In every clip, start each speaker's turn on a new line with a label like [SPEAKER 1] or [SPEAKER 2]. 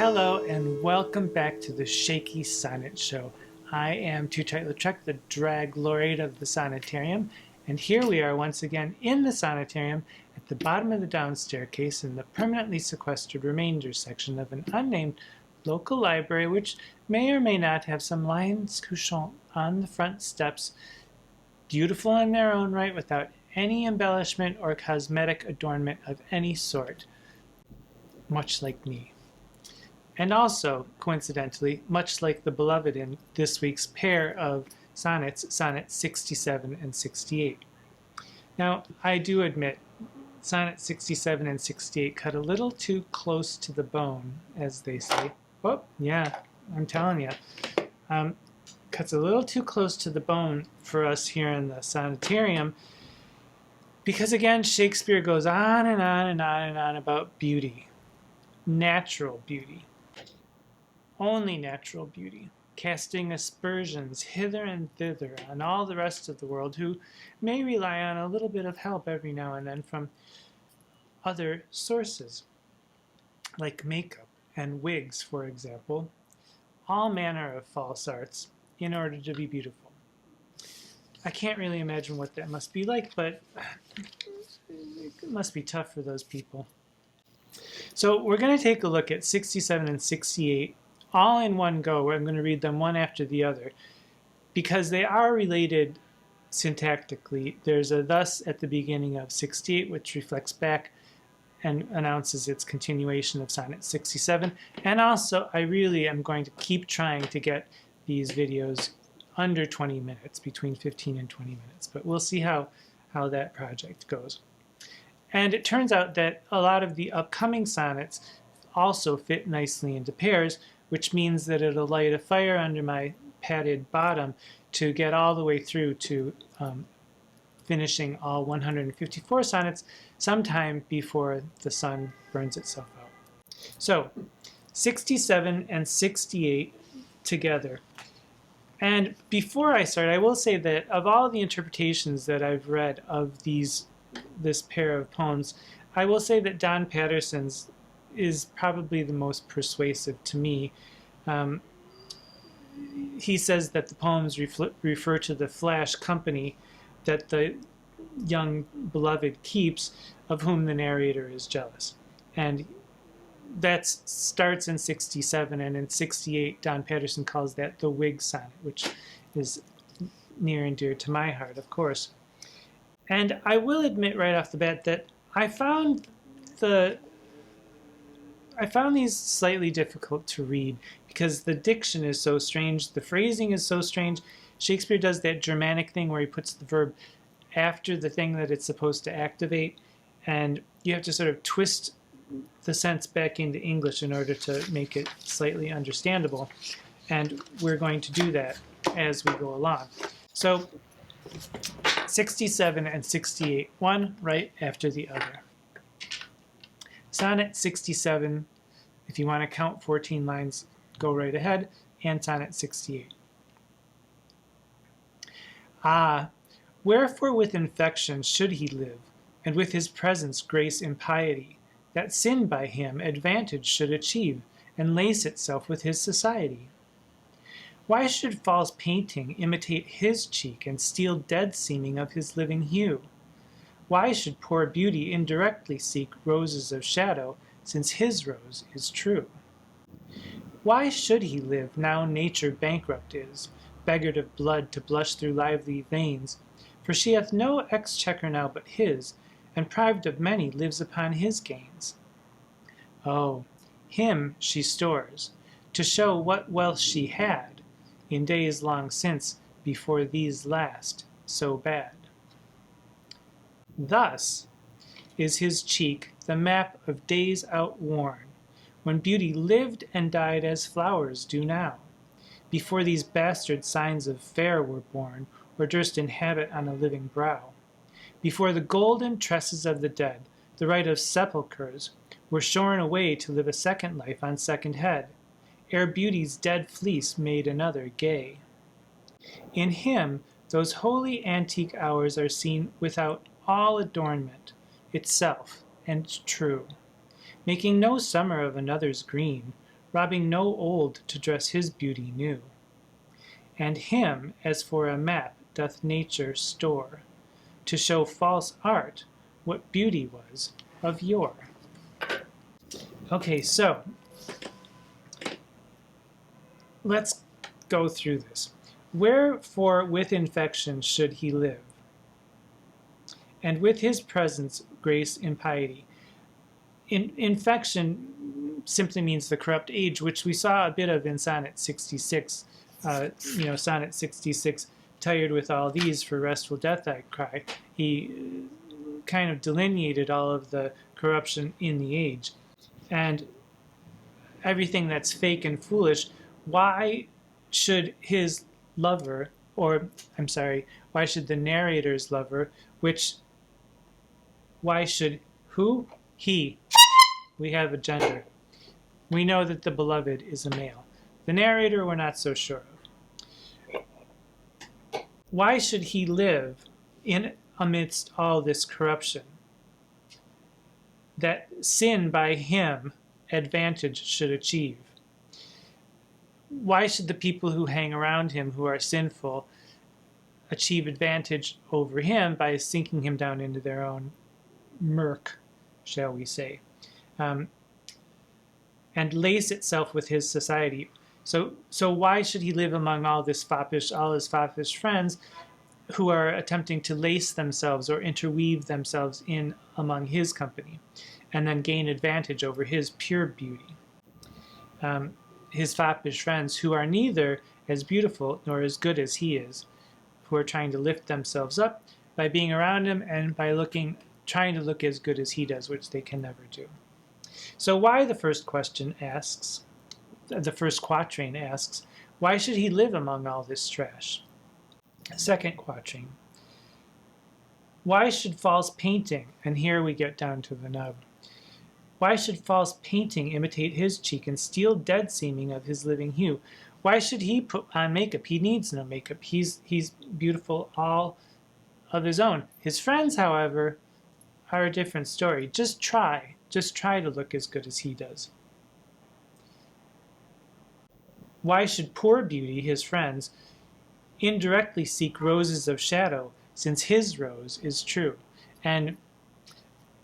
[SPEAKER 1] Hello and welcome back to the Shakey Sonnet Show. I am Tootight Lautrec, the drag laureate of the Sonnetarium, and here we are once again in the Sonnetarium at the bottom of the down staircase in the permanently sequestered remainder section of an unnamed local library which may or may not have some lions couchant on the front steps, beautiful in their own right without any embellishment or cosmetic adornment of any sort, much like me. And also, coincidentally, much like the beloved in this week's pair of sonnets, Sonnets 67 and 68. Now, I do admit, Sonnet 67 and 68 cut a little too close to the bone, as they say. Oh, yeah, I'm telling you. Cuts a little too close to the bone for us here in the Sonnetarium, because again, Shakespeare goes on and on and on and on about beauty. Natural beauty. Only natural beauty, casting aspersions hither and thither on all the rest of the world who may rely on a little bit of help every now and then from other sources, like makeup and wigs, for example, all manner of false arts in order to be beautiful. I can't really imagine what that must be like, but it must be tough for those people. So we're going to take a look at 67 and 68 all in one go. I'm going to read them one after the other because they are related syntactically. There's a thus at the beginning of 68, which reflects back and announces its continuation of Sonnet 67. And also, I really am going to keep trying to get these videos under 20 minutes, between 15 and 20 minutes. But we'll see how that project goes. And it turns out that a lot of the upcoming sonnets also fit nicely into pairs, which means that it'll light a fire under my padded bottom to get all the way through to finishing all 154 sonnets sometime before the sun burns itself out. So 67 and 68 together. And before I start, I will say that of all the interpretations that I've read of this pair of poems, I will say that Don Patterson's is probably the most persuasive to me. He says that the poems refer to the flash company that the young beloved keeps, of whom the narrator is jealous. And that starts in 67, and in 68, Don Patterson calls that the wig sonnet, which is near and dear to my heart, of course. And I will admit right off the bat that I found these slightly difficult to read because the diction is so strange, the phrasing is so strange. Shakespeare does that Germanic thing where he puts the verb after the thing that it's supposed to activate, and you have to sort of twist the sense back into English in order to make it slightly understandable. And we're going to do that as we go along. So 67 and 68, one right after the other. Sonnet 67, if you want to count 14 lines, go right ahead, and Sonnet 68. Ah, wherefore with infection should he live, and with his presence grace impiety, that sin by him advantage should achieve, and lace itself with his society? Why should false painting imitate his cheek, and steal dead seeming of his living hue? Why should poor beauty indirectly seek roses of shadow, since his rose is true? Why should he live now nature bankrupt is, beggared of blood to blush through lively veins? For she hath no exchequer now but his, and prived of many lives upon his gains. Oh, him she stores, to show what wealth she had, in days long since, before these last, so bad. Thus is his cheek the map of days outworn, when beauty lived and died as flowers do now, before these bastard signs of fair were born, or durst inhabit on a living brow, before the golden tresses of the dead, the right of sepulchres, were shorn away to live a second life on second head, ere beauty's dead fleece made another gay. In him those holy antique hours are seen without all adornment, itself and true, making no summer of another's green, robbing no old to dress his beauty new. And him, as for a map, doth nature store, to show false art what beauty was of yore. Okay, so let's go through this. Wherefore with infection should he live? And with his presence, grace, impiety. Infection simply means the corrupt age, which we saw a bit of in Sonnet 66. Sonnet 66, tired with all these, for restful death I cry. He kind of delineated all of the corruption in the age. And everything that's fake and foolish, why should his lover, why should the narrator's lover, why should who? He. We have a gender. We know that the beloved is a male. The narrator we're not so sure of. Why should he live in amidst all this corruption? That sin by him advantage should achieve. Why should the people who hang around him who are sinful achieve advantage over him by sinking him down into their own murk, shall we say, and lace itself with his society? So why should he live among all his foppish friends who are attempting to lace themselves or interweave themselves in among his company and then gain advantage over his pure beauty? His foppish friends who are neither as beautiful nor as good as he is, who are trying to lift themselves up by being around him and by trying to look as good as he does, which they can never do. So why, the first quatrain asks, why should he live among all this trash? Second quatrain, why should false painting, and here we get down to the nub, why should false painting imitate his cheek and steal dead seeming of his living hue? Why should he put on makeup? He needs no makeup. He's beautiful all of his own. His friends, however, are a different story. Just try to look as good as he does. Why should poor beauty, his friends, indirectly seek roses of shadow, since his rose is true? And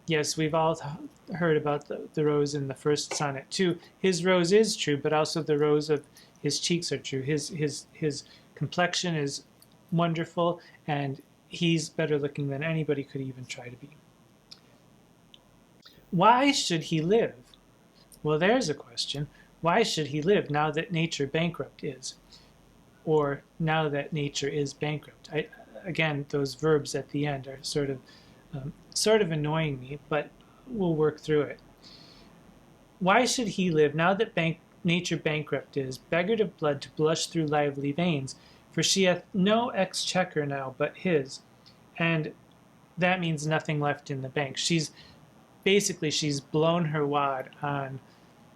[SPEAKER 1] yes, we've all heard about the rose in the first sonnet too. His rose is true, but also the rose of his cheeks are true. His complexion is wonderful, and he's better looking than anybody could even try to be. Why should he live? Well, there's a question. Why should he live now that nature bankrupt is? Or now that nature is bankrupt? Again, those verbs at the end are sort of annoying me, but we'll work through it. Why should he live now that nature bankrupt is, beggared of blood to blush through lively veins? For she hath no exchequer now but his, and that means nothing left in the bank. She's blown her wad on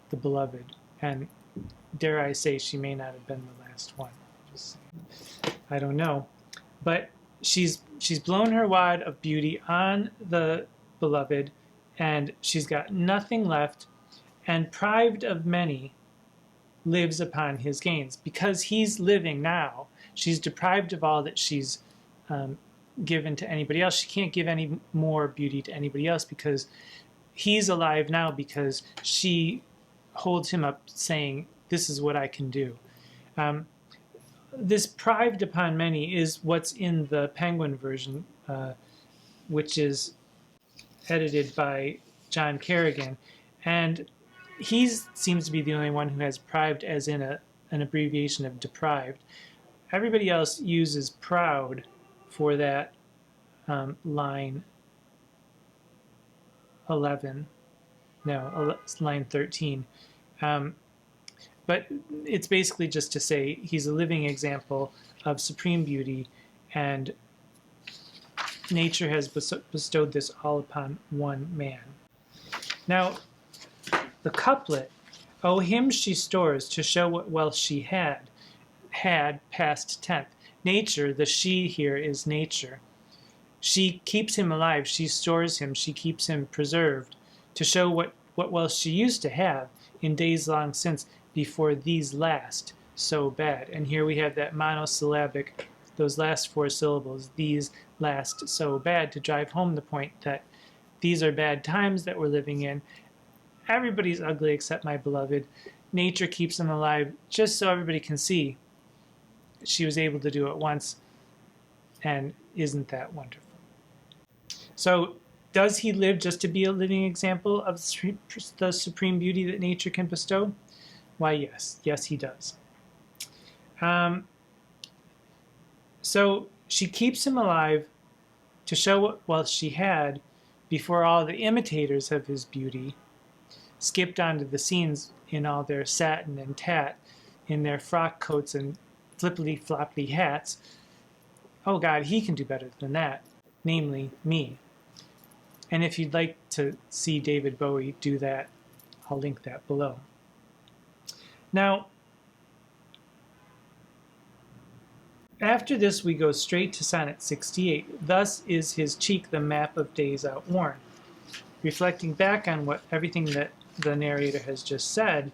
[SPEAKER 1] the beloved, and dare I say she may not have been the last one. Just saying. I don't know, but she's blown her wad of beauty on the beloved, and she's got nothing left, and prived of many lives upon his gains. Because he's living now, she's deprived of all that she's given to anybody else. She can't give any more beauty to anybody else because he's alive now, because she holds him up saying, this is what I can do. This prived upon many is what's in the Penguin version, which is edited by John Kerrigan. And he seems to be the only one who has prived as in an abbreviation of deprived. Everybody else uses proud for that line 11. No, line 13. But it's basically just to say he's a living example of supreme beauty, and nature has bestowed this all upon one man. Now, the couplet, "Oh, him she stores to show what wealth she had past tenth." Nature, the she here is nature. She keeps him alive, she stores him, she keeps him preserved to show what wealth she used to have in days long since. before these last so bad. And here we have that monosyllabic, those last four syllables, these last so bad, to drive home the point that these are bad times that we're living in. Everybody's ugly except my beloved. Nature keeps them alive just so everybody can see she was able to do it once, and isn't that wonderful? So does he live just to be a living example of the supreme beauty that nature can bestow? Why, yes. Yes, he does. So she keeps him alive to show what wealth she had before all the imitators of his beauty skipped onto the scenes in all their satin and tat, in their frock coats and flippity-floppity hats. Oh God, he can do better than that, namely me. And if you'd like to see David Bowie do that, I'll link that below. Now, after this we go straight to Sonnet 68. Thus is his cheek the map of days outworn. Reflecting back on everything that the narrator has just said,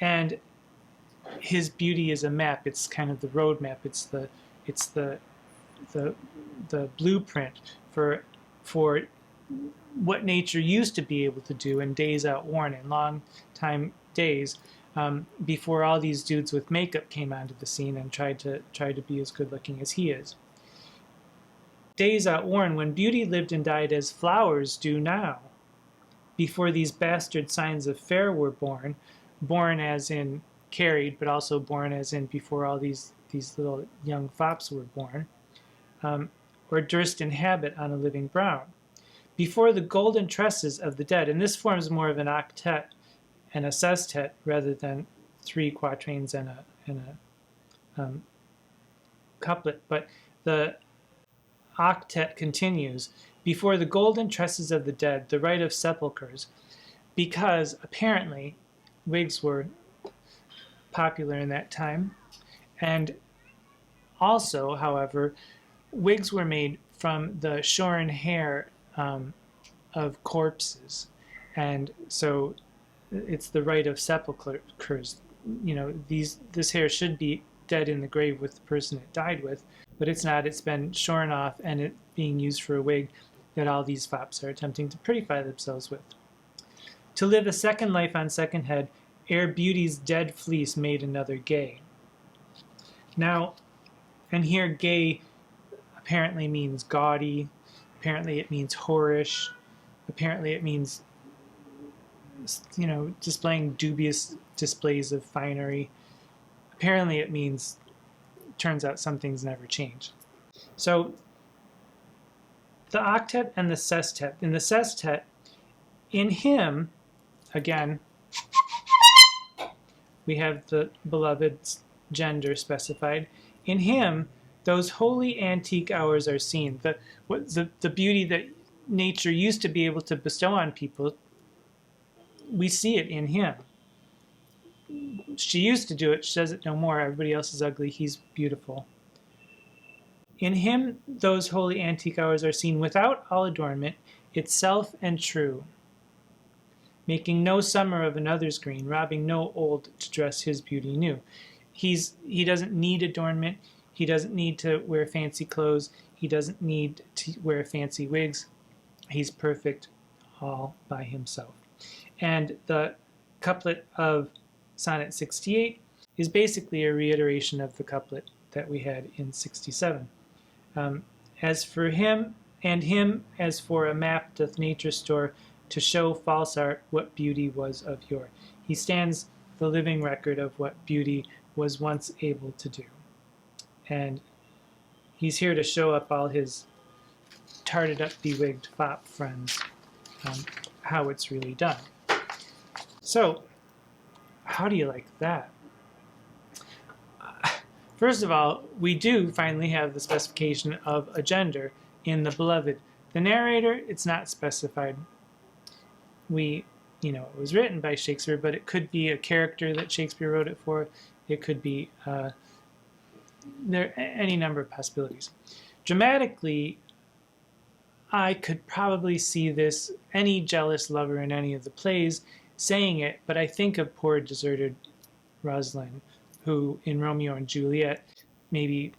[SPEAKER 1] and his beauty is a map. It's kind of the road map. It's the blueprint for what nature used to be able to do in days outworn, in long time days, before all these dudes with makeup came onto the scene and tried to be as good looking as he is. Days outworn, when beauty lived and died as flowers do now, before these bastard signs of fair were born as in carried, but also born as in before all these little young fops were born, or durst inhabit on a living brown. Before the golden tresses of the dead, and this forms more of an octet and a sestet rather than three quatrains and a couplet, but the octet continues, before the golden tresses of the dead, the rite of sepulchres, because apparently wigs were popular in that time, and also, however, wigs were made from the shorn hair of corpses, and so it's the rite of sepulchres. You know, this hair should be dead in the grave with the person it died with, but it's not. It's been shorn off and it being used for a wig that all these fops are attempting to prettify themselves with. To live a second life on second head, ere beauty's dead fleece made another gay. Now, and here gay apparently means gaudy, apparently it means whorish, apparently it means, you know, displaying dubious displays of finery. Apparently it means, turns out some things never change. So the octet and the sestet. In the sestet, in him, again, we have the beloved's gender specified. In him, those holy antique hours are seen. The beauty that nature used to be able to bestow on people, we see it in him. She used to do it. She does it no more. Everybody else is ugly. He's beautiful. In him, those holy antique hours are seen without all adornment, itself and true, making no summer of another's green, robbing no old to dress his beauty new. He doesn't need adornment. He doesn't need to wear fancy clothes. He doesn't need to wear fancy wigs. He's perfect all by himself. And the couplet of Sonnet 68 is basically a reiteration of the couplet that we had in 67. As for him, and him as for a map doth nature store, to show false art what beauty was of yore. He stands the living record of what beauty was once able to do. And he's here to show up all his tarted up, bewigged fop friends how it's really done. So, how do you like that? First of all, we do finally have the specification of a gender in the beloved. The narrator, it's not specified. It was written by Shakespeare, but it could be a character that Shakespeare wrote it for. It could be there any number of possibilities. Dramatically, I could probably see this, any jealous lover in any of the plays saying it, but I think of poor deserted Rosalind, who in Romeo and Juliet, maybe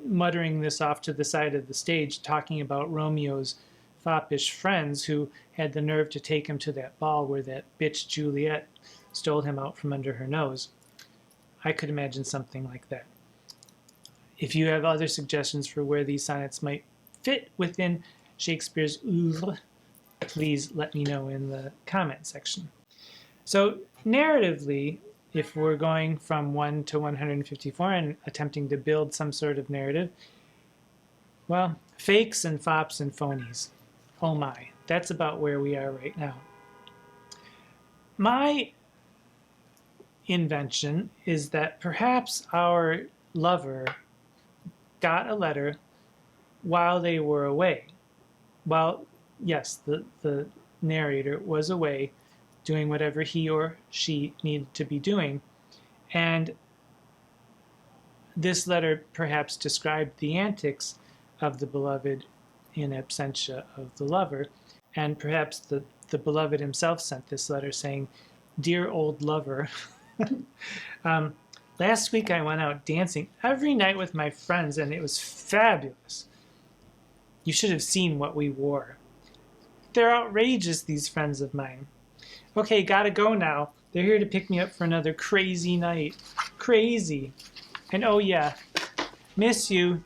[SPEAKER 1] muttering this off to the side of the stage, talking about Romeo's foppish friends who had the nerve to take him to that ball where that bitch Juliet stole him out from under her nose. I could imagine something like that. If you have other suggestions for where these sonnets might fit within Shakespeare's oeuvre, please let me know in the comment section. So narratively, if we're going from 1 to 154 and attempting to build some sort of narrative, well, fakes and fops and phonies. Oh my, that's about where we are right now. My invention is that perhaps our lover got a letter while they were away. While, yes, the narrator was away doing whatever he or she needed to be doing. And this letter perhaps described the antics of the beloved in absentia of the lover. And perhaps the beloved himself sent this letter saying, "Dear old lover, last week I went out dancing every night with my friends and it was fabulous. You should have seen what we wore. They're outrageous, these friends of mine. Okay, gotta go now. They're here to pick me up for another crazy night. Crazy. And oh yeah, miss you.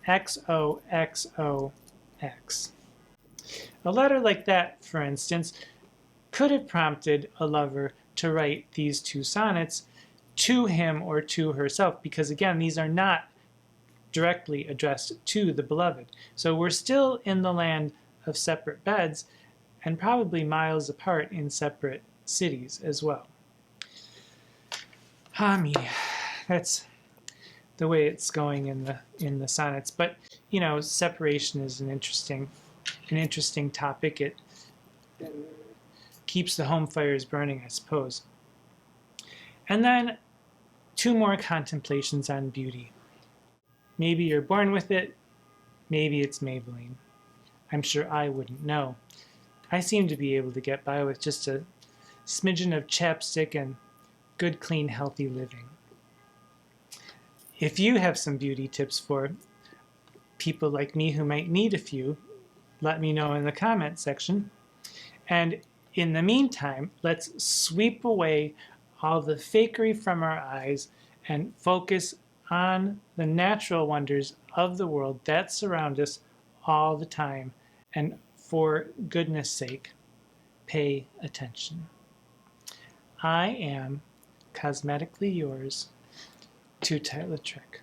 [SPEAKER 1] XOXOX." A letter like that, for instance, could have prompted a lover to write these two sonnets to him or to herself, because again, these are not directly addressed to the beloved. So we're still in the land of separate beds and probably miles apart in separate cities as well. That's the way it's going in the sonnets. But you know, separation is an interesting topic. It keeps the home fires burning, I suppose. And then 2 more contemplations on beauty. Maybe you're born with it, maybe it's Maybelline. I'm sure I wouldn't know. I seem to be able to get by with just a smidgen of chapstick and good, clean, healthy living. If you have some beauty tips for people like me who might need a few, let me know in the comment section. And in the meantime, let's sweep away all the fakery from our eyes and focus on the natural wonders of the world that surround us all the time. And for goodness sake, pay attention. I am cosmetically yours, Tootight Lautrec.